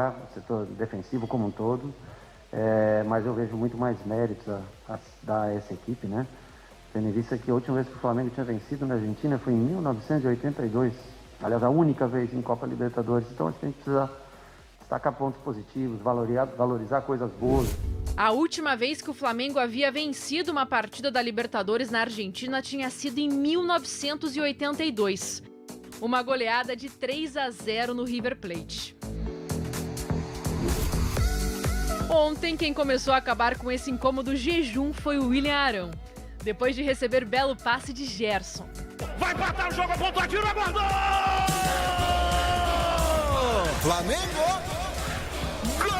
melhorar, o setor defensivo como um todo, mas eu vejo muito mais méritos a dar a essa equipe, né? Tendo em vista que a última vez que o Flamengo tinha vencido na Argentina foi em 1982, aliás, a única vez em Copa Libertadores. Então acho que a gente precisa destacar pontos positivos, valorizar coisas boas. A última vez que o Flamengo havia vencido uma partida da Libertadores na Argentina tinha sido em 1982. Uma goleada de 3-0 no River Plate. Ontem, quem começou a acabar com esse incômodo jejum foi o William Arão, depois de receber belo passe de Gerson. Vai matar o jogo, apontou, tiro, guardou! Flamengo! Gol!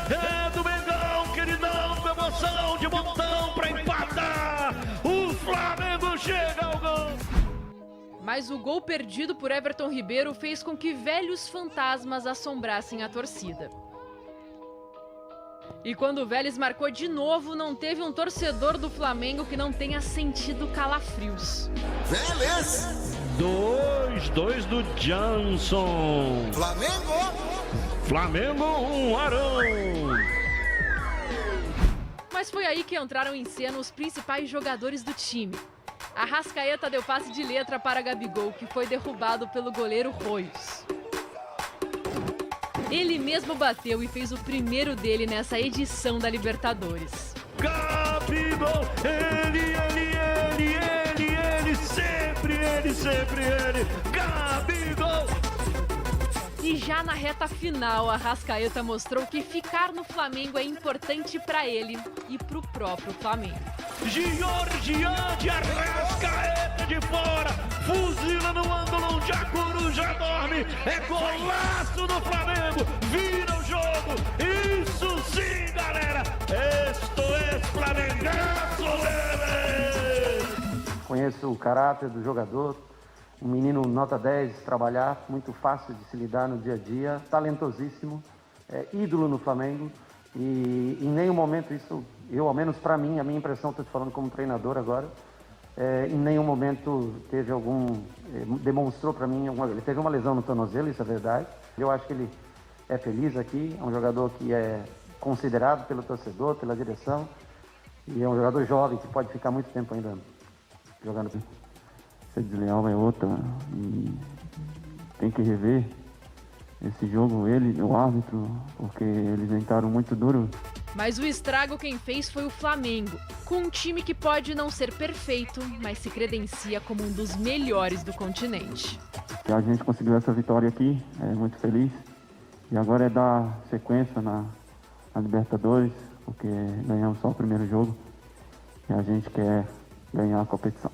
É do Mengão, queridão, com emoção de montão pra empatar! O Flamengo chega ao gol! Mas o gol perdido por Everton Ribeiro fez com que velhos fantasmas assombrassem a torcida. E quando o Vélez marcou de novo, não teve um torcedor do Flamengo que não tenha sentido calafrios. Vélez! 2-2 do Johnson. Flamengo! 1 Arão. Mas foi aí que entraram em cena os principais jogadores do time. Arrascaeta deu passe de letra para Gabigol, que foi derrubado pelo goleiro Royos. Ele mesmo bateu e fez o primeiro dele nessa edição da Libertadores. Gabigol, sempre ele, Gabigol! E já na reta final, Arrascaeta mostrou que ficar no Flamengo é importante para ele e para o próprio Flamengo. Georgian de Arrascaeta de fora, fuzila no ângulo onde a coruja dorme, é golaço do Flamengo, vira o jogo, isso sim, galera, esto é Flamengaço, Conheço o caráter do jogador, um menino nota 10, trabalhar, muito fácil de se lidar no dia a dia, talentosíssimo, ídolo no Flamengo. E em nenhum momento isso, eu, ao menos para mim, a minha impressão, estou te falando como treinador agora, em nenhum momento teve demonstrou para mim ele teve uma lesão no tornozelo, isso é verdade. Eu acho que ele é feliz aqui, é um jogador que é considerado pelo torcedor, pela direção, e é um jogador jovem que pode ficar muito tempo ainda jogando. Ser desleal é outra, e tem que rever esse jogo, o árbitro, porque eles entraram muito duro. Mas o estrago quem fez foi o Flamengo, com um time que pode não ser perfeito, mas se credencia como um dos melhores do continente. A gente conseguiu essa vitória aqui, muito feliz. E agora é dar sequência na Libertadores, porque ganhamos só o primeiro jogo e a gente quer ganhar a competição.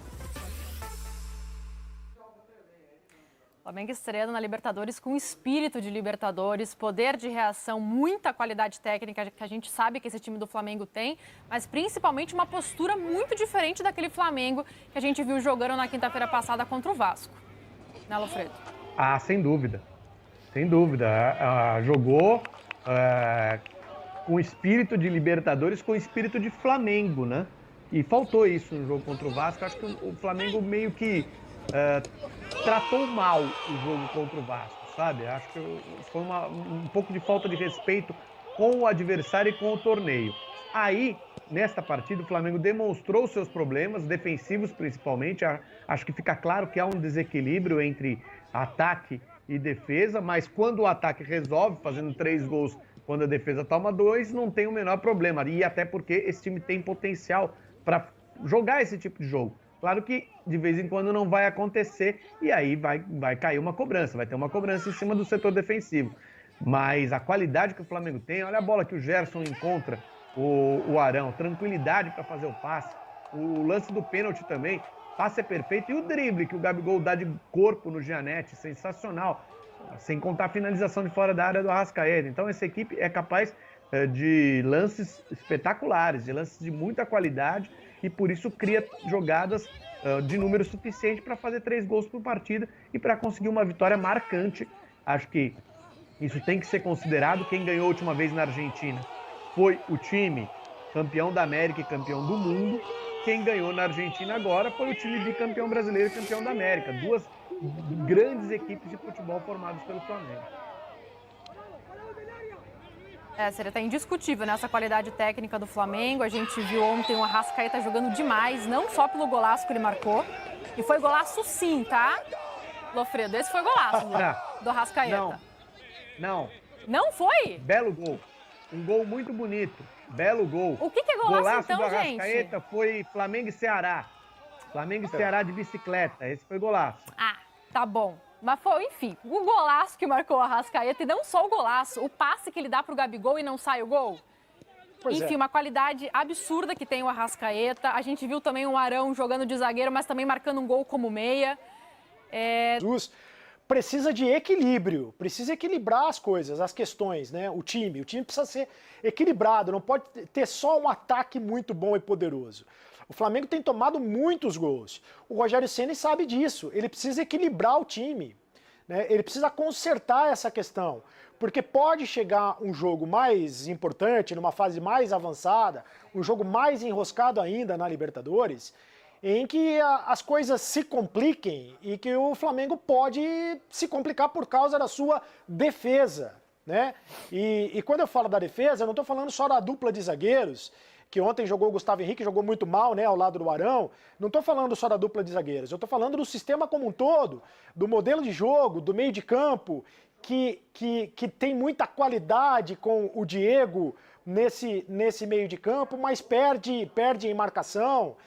O Flamengo estreando na Libertadores com espírito de Libertadores, poder de reação, muita qualidade técnica que a gente sabe que esse time do Flamengo tem, mas principalmente uma postura muito diferente daquele Flamengo que a gente viu jogando na quinta-feira passada contra o Vasco. Né, Alfredo? Ah, sem dúvida. Sem dúvida. Jogou com espírito de Libertadores, com espírito de Flamengo, né? E faltou isso no jogo contra o Vasco. Acho que o Flamengo meio que tratou mal o jogo contra o Vasco, sabe? Acho que foi um pouco de falta de respeito com o adversário e com o torneio. Aí, nesta partida, o Flamengo demonstrou seus problemas, defensivos principalmente. Acho que fica claro que há um desequilíbrio entre ataque e defesa, mas quando o ataque resolve, fazendo 3 gols, quando a defesa toma 2, não tem o menor problema. E até porque esse time tem potencial para jogar esse tipo de jogo. Claro que de vez em quando não vai acontecer e aí vai cair uma cobrança, vai ter uma cobrança em cima do setor defensivo. Mas a qualidade que o Flamengo tem, olha a bola que o Gerson encontra, o Arão, tranquilidade para fazer o passe, o lance do pênalti também, passe é perfeito, e o drible que o Gabigol dá de corpo no Giannetti, sensacional, sem contar a finalização de fora da área do Arrascaeta. Então essa equipe é capaz de lances espetaculares, de lances de muita qualidade, e por isso cria jogadas de número suficiente para fazer 3 gols por partida e para conseguir uma vitória marcante. Acho que isso tem que ser considerado. Quem ganhou a última vez na Argentina foi o time campeão da América e campeão do mundo. Quem ganhou na Argentina agora foi o time bicampeão brasileiro e campeão da América. 2 grandes equipes de futebol formadas pelo Flamengo. Seria até indiscutível nessa qualidade técnica do Flamengo. A gente viu ontem o Arrascaeta jogando demais, não só pelo golaço que ele marcou. E foi golaço sim, tá? Lofredo, esse foi golaço do Arrascaeta. Não. Não foi? Belo gol. Um gol muito bonito. Belo gol. O que é golaço então, do Arrascaeta foi Flamengo e Ceará. Flamengo e Ceará de bicicleta. Esse foi golaço. Ah, tá bom. Mas foi, enfim, o golaço que marcou o Arrascaeta, e não só o golaço, o passe que ele dá pro Gabigol e não sai o gol. Enfim, uma qualidade absurda que tem o Arrascaeta. A gente viu também o Arão jogando de zagueiro, mas também marcando um gol como meia. Jesus precisa de equilíbrio, precisa equilibrar as coisas, as questões, né? O time precisa ser equilibrado, não pode ter só um ataque muito bom e poderoso. O Flamengo tem tomado muitos gols. O Rogério Ceni sabe disso. Ele precisa equilibrar o time, né? Ele precisa consertar essa questão. Porque pode chegar um jogo mais importante, numa fase mais avançada, um jogo mais enroscado ainda na Libertadores, em que as coisas se compliquem e que o Flamengo pode se complicar por causa da sua defesa, né? E quando eu falo da defesa, eu não estou falando só da dupla de zagueiros, que ontem jogou o Gustavo Henrique, jogou muito mal, né, ao lado do Arão. Não estou falando só da dupla de zagueiros, eu estou falando do sistema como um todo, do modelo de jogo, do meio de campo, que tem muita qualidade com o Diego nesse meio de campo, mas perde em marcação,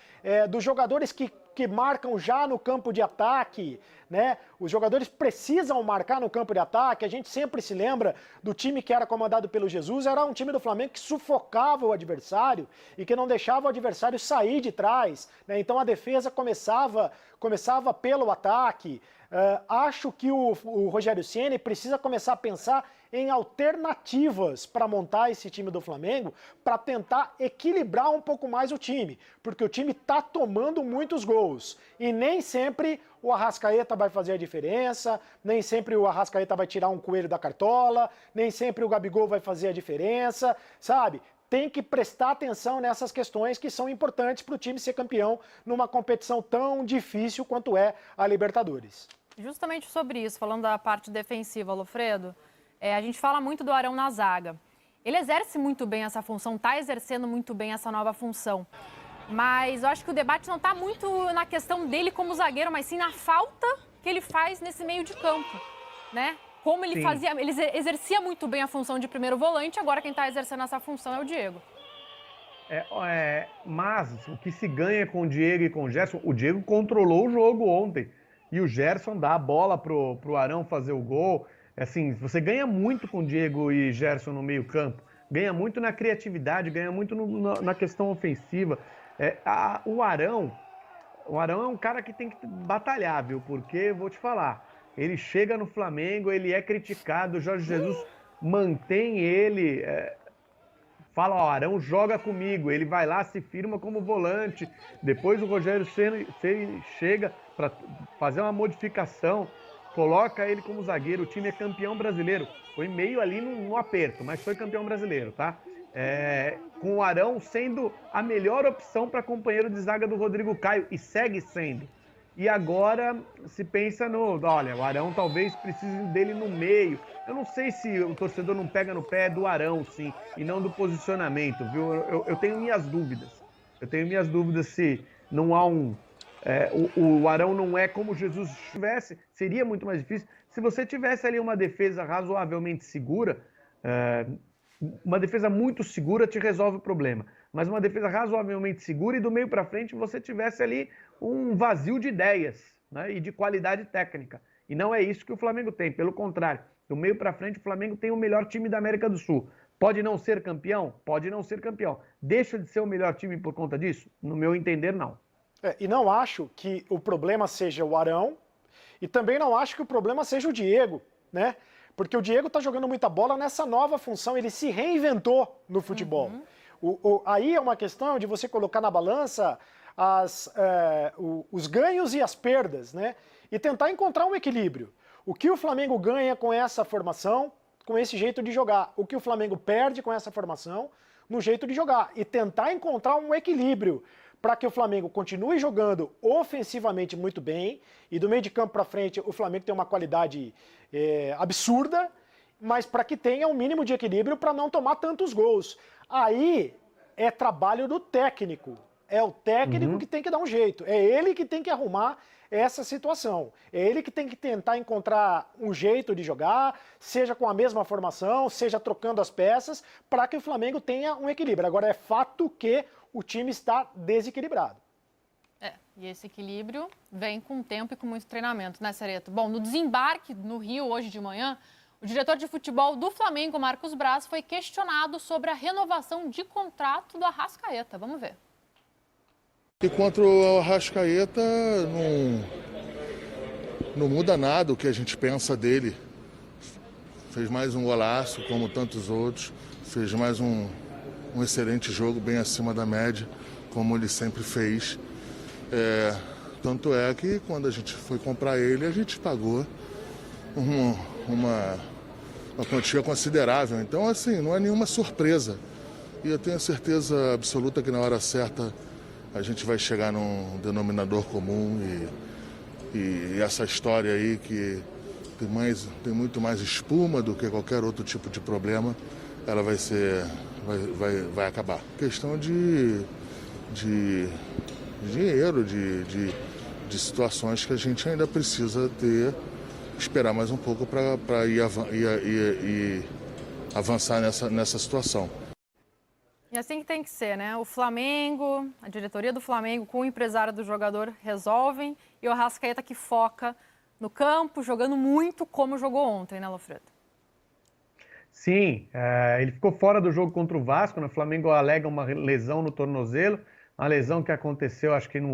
dos jogadores que marcam já no campo de ataque, né? Os jogadores precisam marcar no campo de ataque. A gente sempre se lembra do time que era comandado pelo Jesus, era um time do Flamengo que sufocava o adversário e que não deixava o adversário sair de trás, né? Então a defesa começava pelo ataque. Acho que o Rogério Ceni precisa começar a pensar em alternativas para montar esse time do Flamengo, para tentar equilibrar um pouco mais o time, porque o time está tomando muitos gols e nem sempre o Arrascaeta vai fazer a diferença, nem sempre o Arrascaeta vai tirar um coelho da cartola, nem sempre o Gabigol vai fazer a diferença, sabe? Tem que prestar atenção nessas questões que são importantes para o time ser campeão numa competição tão difícil quanto é a Libertadores. Justamente sobre isso, falando da parte defensiva, Lofredo, a gente fala muito do Arão na zaga. Ele exerce muito bem essa função, está exercendo muito bem essa nova função. Mas eu acho que o debate não está muito na questão dele como zagueiro, mas sim na falta que ele faz nesse meio de campo, né? Como ele fazia, ele exercia muito bem a função de primeiro volante, agora quem está exercendo essa função é o Diego. Mas o que se ganha com o Diego e com o Gerson, o Diego controlou o jogo ontem. E o Gerson dá a bola pro Arão fazer o gol. Assim, você ganha muito com Diego e Gerson no meio campo, ganha muito na criatividade, ganha muito na questão ofensiva. O Arão é um cara que tem que batalhar, viu? Porque, vou te falar, ele chega no Flamengo, ele é criticado, o Jorge Jesus mantém ele, fala, ó, Arão joga comigo, ele vai lá, se firma como volante, depois o Rogério Ceni chega para fazer uma modificação, coloca ele como zagueiro, o time é campeão brasileiro. Foi meio ali no aperto, mas foi campeão brasileiro, tá? Com o Arão sendo a melhor opção para companheiro de zaga do Rodrigo Caio, e segue sendo. E agora se pensa olha, o Arão talvez precise dele no meio. Eu não sei se o torcedor não pega no pé do Arão, sim, e não do posicionamento, viu? Eu tenho minhas dúvidas. Eu tenho minhas dúvidas se não há o Arão não é como Jesus tivesse, seria muito mais difícil. Se você tivesse ali uma defesa razoavelmente segura, uma defesa muito segura te resolve o problema. Mas uma defesa razoavelmente segura e do meio para frente você tivesse ali um vazio de ideias, né, e de qualidade técnica. E não é isso que o Flamengo tem, pelo contrário. Do meio para frente o Flamengo tem o melhor time da América do Sul. Pode não ser campeão? Pode não ser campeão. Deixa de ser o melhor time por conta disso? No meu entender, não. E não acho que o problema seja o Arão e também não acho que o problema seja o Diego, né? Porque o Diego está jogando muita bola nessa nova função, ele se reinventou no futebol. Aí é uma questão de você colocar na balança os ganhos e as perdas, né? E tentar encontrar um equilíbrio. O que o Flamengo ganha com essa formação, com esse jeito de jogar? O que o Flamengo perde com essa formação, no jeito de jogar? E tentar encontrar um equilíbrio para que o Flamengo continue jogando ofensivamente muito bem e do meio de campo para frente o Flamengo tem uma qualidade absurda mas para que tenha um mínimo de equilíbrio para não tomar tantos gols. Aí é trabalho do técnico. É o técnico que tem que dar um jeito. É ele que tem que arrumar essa situação. É ele que tem que tentar encontrar um jeito de jogar, seja com a mesma formação, seja trocando as peças, para que o Flamengo tenha um equilíbrio. Agora, é fato que o time está desequilibrado. E esse equilíbrio vem com tempo e com muito treinamento, né, Cereto? Bom, no desembarque no Rio hoje de manhã, o diretor de futebol do Flamengo, Marcos Braz, foi questionado sobre a renovação de contrato do Arrascaeta. Vamos ver. E contra o Arrascaeta não muda nada o que a gente pensa dele. Fez mais um golaço, como tantos outros. Fez mais um excelente jogo, bem acima da média, como ele sempre fez. Tanto é que quando a gente foi comprar ele, a gente pagou uma quantia considerável. Então, assim, não é nenhuma surpresa. E eu tenho certeza absoluta que na hora certa a gente vai chegar num denominador comum e essa história aí que tem muito mais espuma do que qualquer outro tipo de problema, ela vai acabar. Questão de dinheiro, de situações que a gente ainda precisa esperar mais um pouco para ir avançar nessa situação. E assim que tem que ser, né? O Flamengo, a diretoria do Flamengo com o empresário do jogador resolvem e o Arrascaeta que foca no campo, jogando muito como jogou ontem, né, Lofredo? Sim, ele ficou fora do jogo contra o Vasco, né? O Flamengo alega uma lesão no tornozelo, uma lesão que aconteceu, acho que no